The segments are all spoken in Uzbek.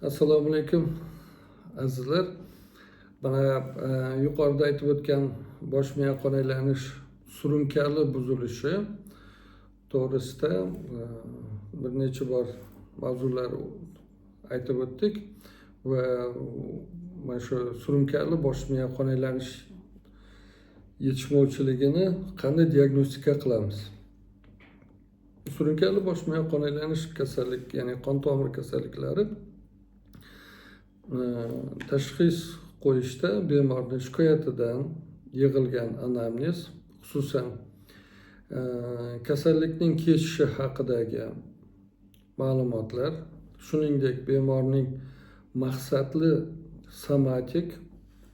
Assalomu alaykum azizlar. Mana yuqorida aytib o'tgan bosh miya qon aylanish surunkali buzilishi to'g'risida bir necha bor mavzular aytib o'tdik va mana shu surunkali bosh miya qon aylanish yetishmovchiligini qanday diagnostika qilamiz? Surunkali bosh miya qon aylanish kasallik, ya'ni qon tomir kasalliklari tashxis qo'yishda bemorning shikoyatidan yig'ilgan anamnez, xususan kasallikning kechishi haqidagi ma'lumotlar, shuningdek bemorning maqsadli somatik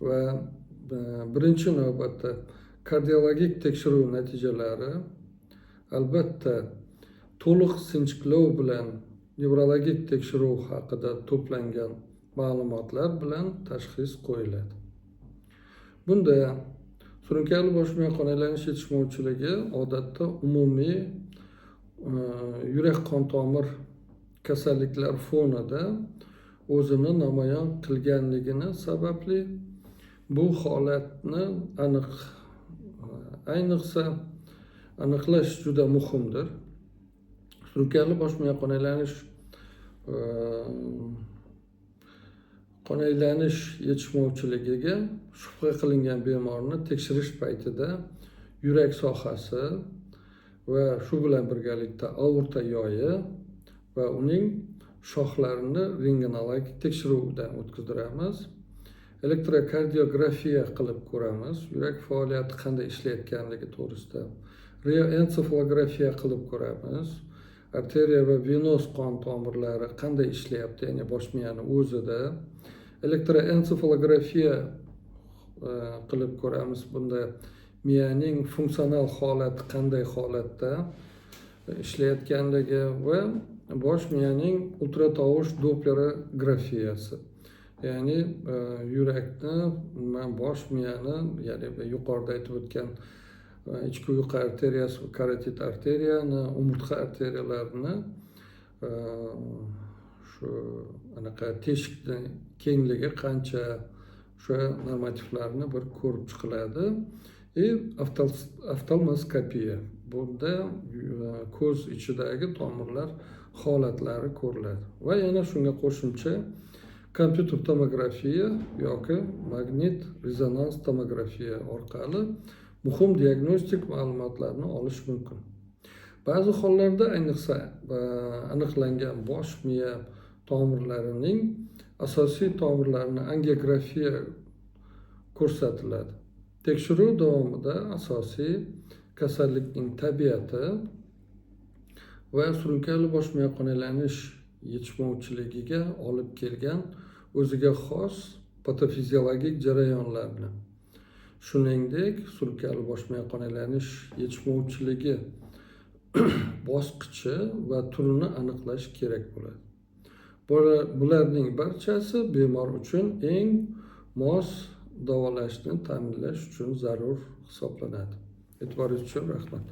va birinchi navbatda kardiologik tekshiruv natijalari, albatta to'liq sinchiklov bilan nevrologik tekshiruv haqida to'plangan ma'lumotlar bilan tashxis qo'yiladi. Bunda surunkali bosh miya qon aylanish yetishmovchiligi odatda umumiy yurak qon tomir kasalliklar fonida o'zini namoyon qilganligini sababli bu holatni ayniqsa aniqlash juda muhimdir. Surunkali bosh miya qon aylanish yetishmovchiligiga shubha qilingan bemorni tekshirish paytida yurak sohasi va shu bilan birgalikda aorta yoyi va uning shoxlarini rentgenologik tekshiruvdan o'tkazdiramiz. Elektrokardiografiya qilib ko'ramiz, yurak faoliyati qanday ishlayotganligi to'g'risida. Renofalografiya qilib ko'ramiz. Arteriya va venoz qon tomirlari qanday ishlayapti, ya'ni bosh miyani o'zida. Elektroensefalografiya qilib ko'ramiz. Bunda miyaning funksional holati qanday holatda ishlayotganligi va bosh miyaning ultratovush doplerografiyasi. Ya'ni yurakni, bosh miyani, ya'ni yuqorida aytib o'tgan ichki uyqu arteriyasi va karotid arteriyani, umurtqa arteriyalarini shu anaqa teshikni kengligi qancha, o'sha normativlarni bir ko'rib chiqiladi. Oftalmoskopiya. Bunda ko'z ichidagi tomirlar holatlari ko'riladi. Va yana shunga qo'shimcha kompyuter tomografiya yoki magnit rezonans tomografiya orqali muhim diagnostik ma'lumotlarni olish mumkin. Ba'zi hollarda ayniqsa aniqlangan bosh miya tomirlarining asosiy tomirlarini angiografiya ko'rsatiladi. Tekshiruv davomida asosiy kasallikning tabiati va surunkali bosh miya qon aylanish yetishmovchiligiga olib kelgan o'ziga xos patofiziologik jarayonlarni, shuningdek surunkali bosh miya qon aylanish yetishmovchiligi bosqichi va turini aniqlash kerak bo'ladi. Bularning barchasi bemor uchun eng mos davolashni ta'minlash uchun zarur hisoblanadi. E'tiboringiz uchun rahmat.